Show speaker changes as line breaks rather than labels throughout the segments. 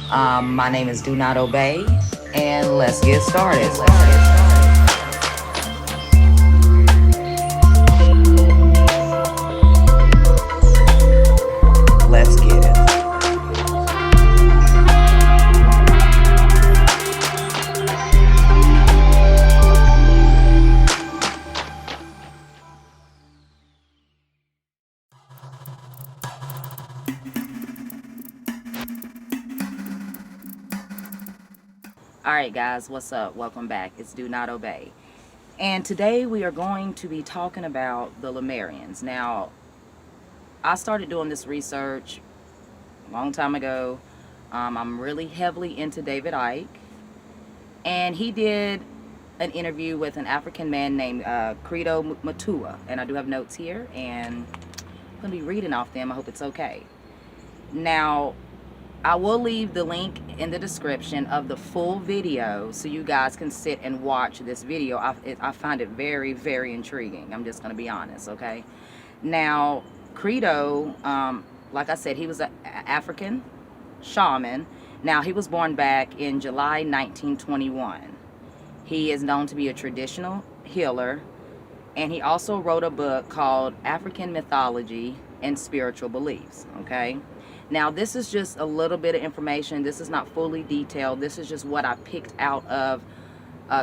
My name is Do Not Obey, and let's get started. Let's get it. All right, guys, what's up? Welcome back. It's Do Not Obey. And today we are going to be talking about the Lemurians. Now, I started doing this research a long time ago. I'm really heavily into David Icke, and he did an interview with an African man named Credo Mutwa. And I do have notes here, and I'm going to be reading off them. I hope it's okay. Now, I will leave the link in the description of the full video so you guys can sit and watch this video. I find it very, very intriguing. I'm just going to be honest, okay? Now, Credo, like I said, he was an African shaman. Now, he was born back in July 1921. He is known to be a traditional healer, and he also wrote a book called African Mythology and Spiritual Beliefs, okay? Now, this is just a little bit of information. This is not fully detailed. This is just what I picked out of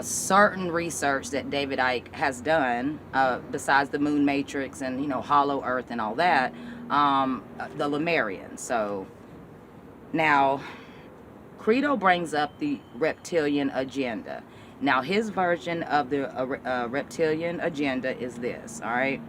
certain research that David Icke has done, besides the moon matrix and, hollow earth and all that, the Lemurians. So, now, Credo brings up the reptilian agenda. Now, his version of the reptilian agenda is this, all right?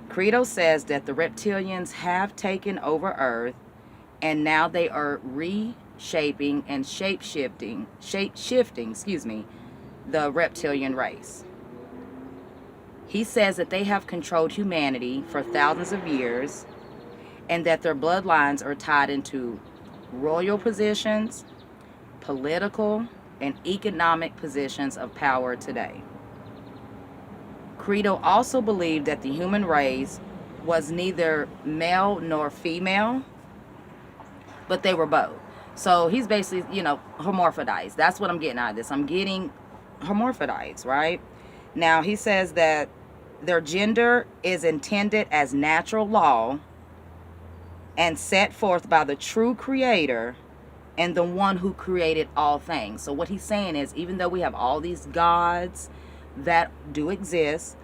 Credo says that the reptilians have taken over Earth, and now they are reshaping and shape-shifting, the reptilian race. He says that they have controlled humanity for thousands of years, and that their bloodlines are tied into royal positions, political, and economic positions of power today. Credo also believed that the human race was neither male nor female, but they were both. So he's basically, hermaphrodized. That's what I'm getting out of this. I'm getting hermaphrodized, right? Now, he says that their gender is intended as natural law and set forth by the true creator and the one who created all things. So what he's saying is, even though we have all these gods that do exist,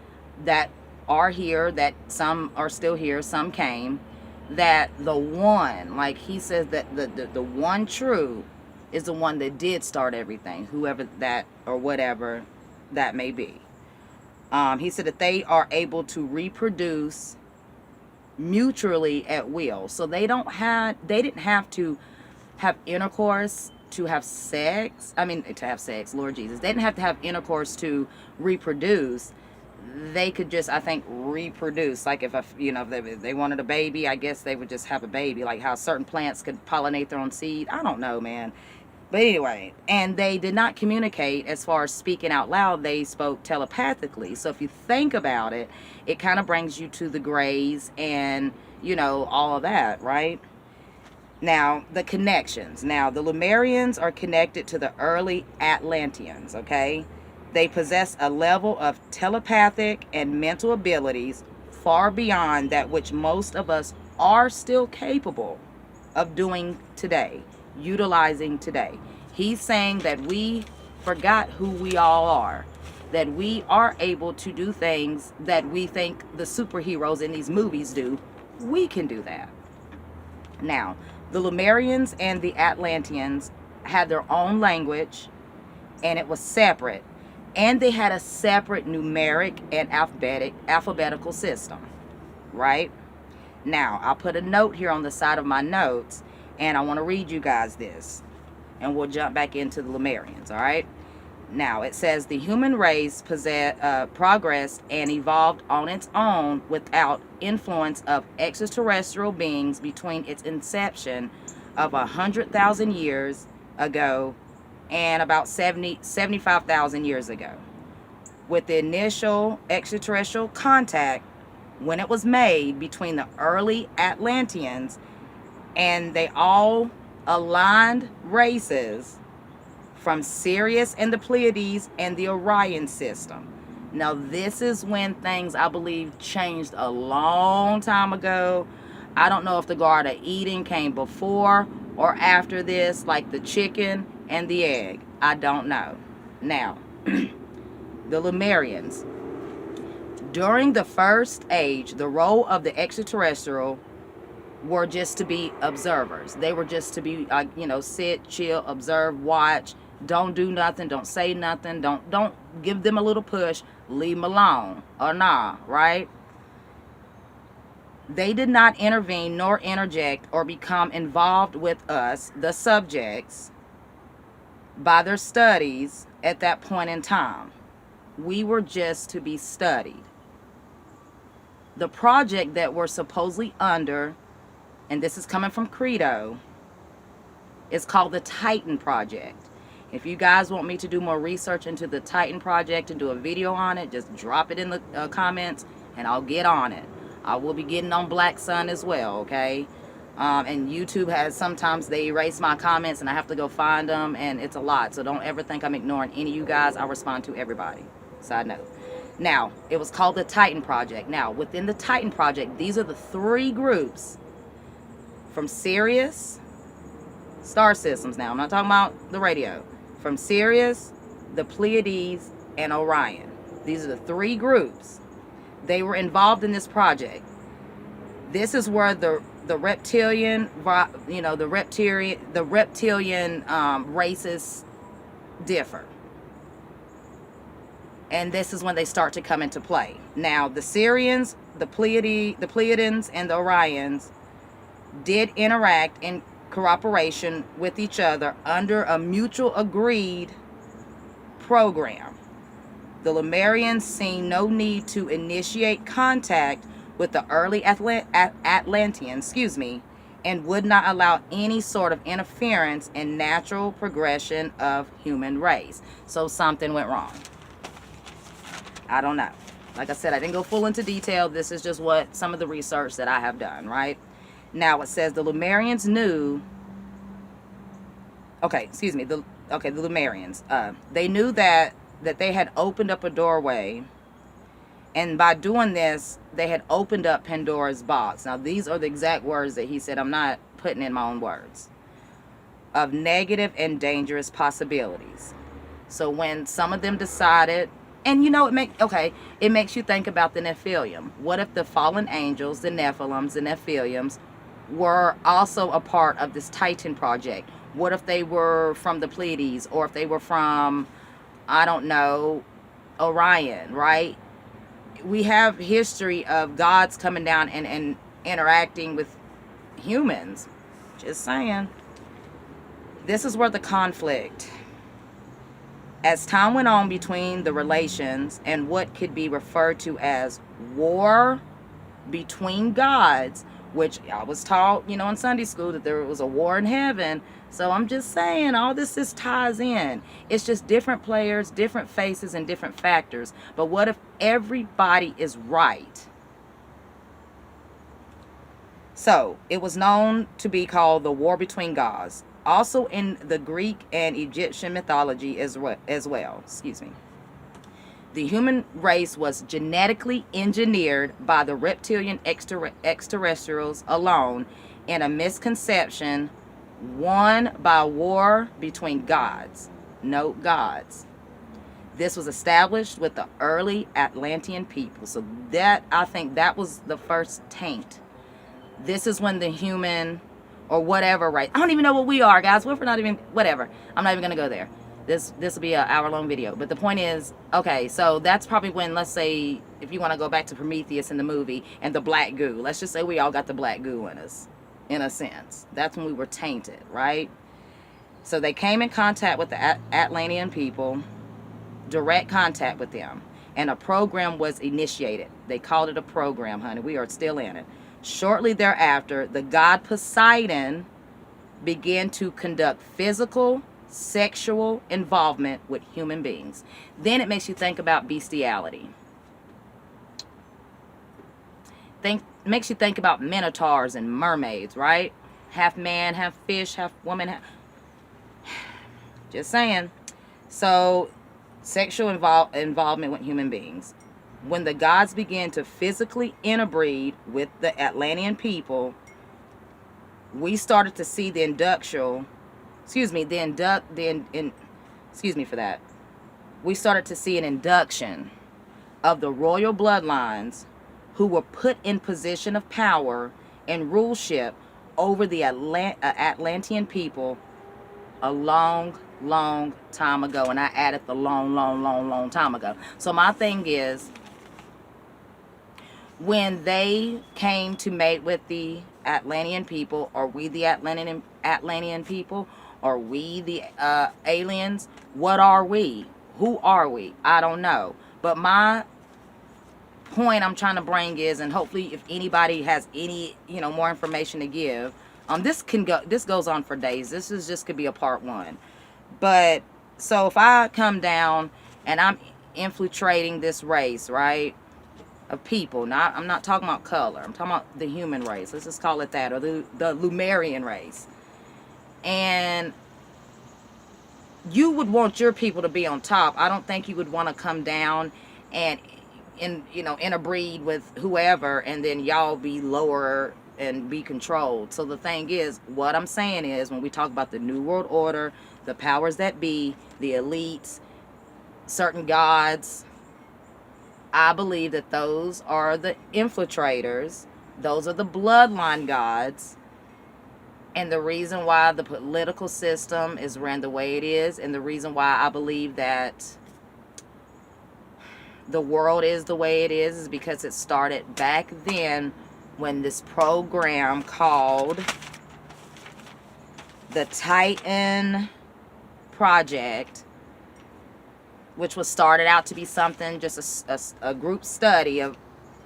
that are here, that some are still here, some came, that the one, like he says, that the one true is the one that did start everything, whoever that or whatever that may be. He said that they are able to reproduce mutually at will. So they didn't have to have intercourse to have sex. To have sex, Lord Jesus. They didn't have to have intercourse to reproduce. They could just, I think, reproduce. Like if they wanted a baby, I guess they would just have a baby. Like how certain plants could pollinate their own seed. I don't know, man. But anyway, and they did not communicate as far as speaking out loud. They spoke telepathically. So if you think about it, it kind of brings you to the Greys and, all of that, right? Now, the connections. Now, the Lemurians are connected to the early Atlanteans, okay? They possess a level of telepathic and mental abilities far beyond that which most of us are still capable of doing today, utilizing today. He's saying that we forgot who we all are, that we are able to do things that we think the superheroes in these movies do. We can do that. Now, the Lemurians and the Atlanteans had their own language, and it was separate. And they had a separate numeric and alphabetical system, right? Now, I'll put a note here on the side of my notes, and I want to read you guys this. And we'll jump back into the Lemurians, all right? Now, it says the human race progressed and evolved on its own without influence of extraterrestrial beings between its inception of 100,000 years ago and about 75,000 years ago. With the initial extraterrestrial contact, when it was made between the early Atlanteans, and they all aligned races from Sirius and the Pleiades and the Orion system. Now, this is when things, I believe, changed a long time ago. I don't know if the Garden of Eden came before or after this, like the chicken and the egg. I don't know. Now, the Lemurians. During the first age, the role of the extraterrestrial were just to be observers. They were just to be, sit, chill, observe, watch. Don't do nothing. Don't say nothing. Don't give them a little push. Leave them alone. Or nah, right? They did not intervene nor interject or become involved with us, the subjects, by their studies at that point in time. We were just to be studied. The project that we're supposedly under, and this is coming from Credo, is called the Titan Project. If you guys want me to do more research into the Titan Project and do a video on it, just drop it in the comments and I'll get on it. I will be getting on Black Sun as well, okay? And YouTube has, sometimes they erase my comments and I have to go find them, and it's a lot. So don't ever think I'm ignoring any of you guys. I respond to everybody. Side note. Now, it was called the Titan Project. Now, within the Titan Project, these are the three groups from Sirius, star systems now. I'm not talking about the radio. From Sirius, the Pleiades, and Orion. These are the three groups. They were involved in this project. This is where the reptilian, the reptilian races differ. And this is when they start to come into play. Now, the Sirians, the Pleiadians, and the Orions did interact in cooperation with each other under a mutual agreed program. The Lemurians seen no need to initiate contact with the early Atlanteans, and would not allow any sort of interference in natural progression of human race. So something went wrong. I don't know. Like I said, I didn't go full into detail. This is just what some of the research that I have done, right? Now it says the Lemurians knew, the Lemurians, they knew that they had opened up a doorway, and by doing this, they had opened up Pandora's box. Now these are the exact words that he said. I'm not putting in my own words. Of negative and dangerous possibilities. So when some of them decided, and it makes you think about the Nephilim. What if the fallen angels, the Nephilims, the Nephilims, were also a part of this Titan Project? What if they were from the Pleiades, or if they were from, I don't know, Orion, right? We have history of gods coming down and interacting with humans. Just saying. This is where the conflict, as time went on between the relations and what could be referred to as war between gods, which I was taught, in Sunday school, that there was a war in heaven. So I'm just saying, all this ties in. It's just different players, different faces, and different factors. But what if everybody is right? So it was known to be called the war between gods. Also in the Greek and Egyptian mythology as well. The human race was genetically engineered by the reptilian extraterrestrials alone in a misconception won by war between gods. Note gods. This was established with the early Atlantean people. So that, I think that was the first taint. This is when the human or whatever, right? I don't even know what we are, guys. What if we're not even, whatever. I'm not even going to go there. This will be an hour-long video. But the point is, okay, so that's probably when, let's say, if you want to go back to Prometheus in the movie and the black goo. Let's just say we all got the black goo in us, in a sense. That's when we were tainted, right? So they came in contact with the Atlantean people, direct contact with them, and a program was initiated. They called it a program, honey. We are still in it. Shortly thereafter, the god Poseidon began to conduct physical, sexual involvement with human beings. Then it makes you think about bestiality. Makes you think about minotaurs and mermaids, right? half man, half fish, half woman. Just saying. So, sexual involvement with human beings. When the gods began to physically interbreed with the Atlantean people, we started to see the induction. Excuse me, excuse me for that. We started to see an induction of the royal bloodlines who were put in position of power and ruleship over the Atlantean people a long time ago. And I added the long time ago. So my thing is, when they came to mate with the Atlantean people, are we the Atlantean people? Are we the aliens? What are we? Who are we? I don't know. But my point I'm trying to bring is, and hopefully if anybody has any, more information to give, this goes on for days. This is just could be a part one. But so if I come down and I'm infiltrating this race, right, of people, I'm not talking about color, I'm talking about the human race, let's just call it that, or the Lemurian race, and you would want your people to be on top. I don't think you would want to come down and interbreed with whoever and then y'all be lower and be controlled. So the thing is, what I'm saying is, when we talk about the New World Order, the powers that be, the elites, certain gods, I believe that those are the infiltrators. Those are the bloodline gods. And the reason why the political system is ran the way it is, and the reason why I believe that the world is the way it is because it started back then when this program called the Titan Project, which was started out to be something, just a group study of,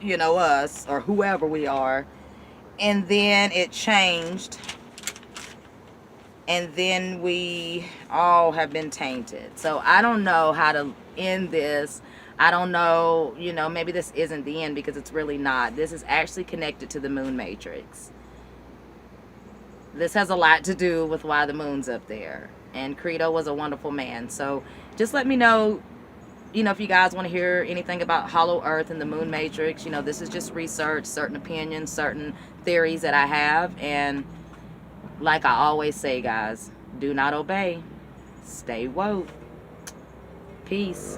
us or whoever we are. And then it changed. And then we all have been tainted. So I don't know how to end this. I don't know, maybe this isn't the end, because it's really not. This is actually connected to the moon matrix. This has a lot to do with why the moon's up there. And Credo was a wonderful man. So just let me know, if you guys want to hear anything about Hollow Earth and the moon matrix. This is just research, certain opinions, certain theories that I have. And like I always say, guys, do not obey. Stay woke. Peace.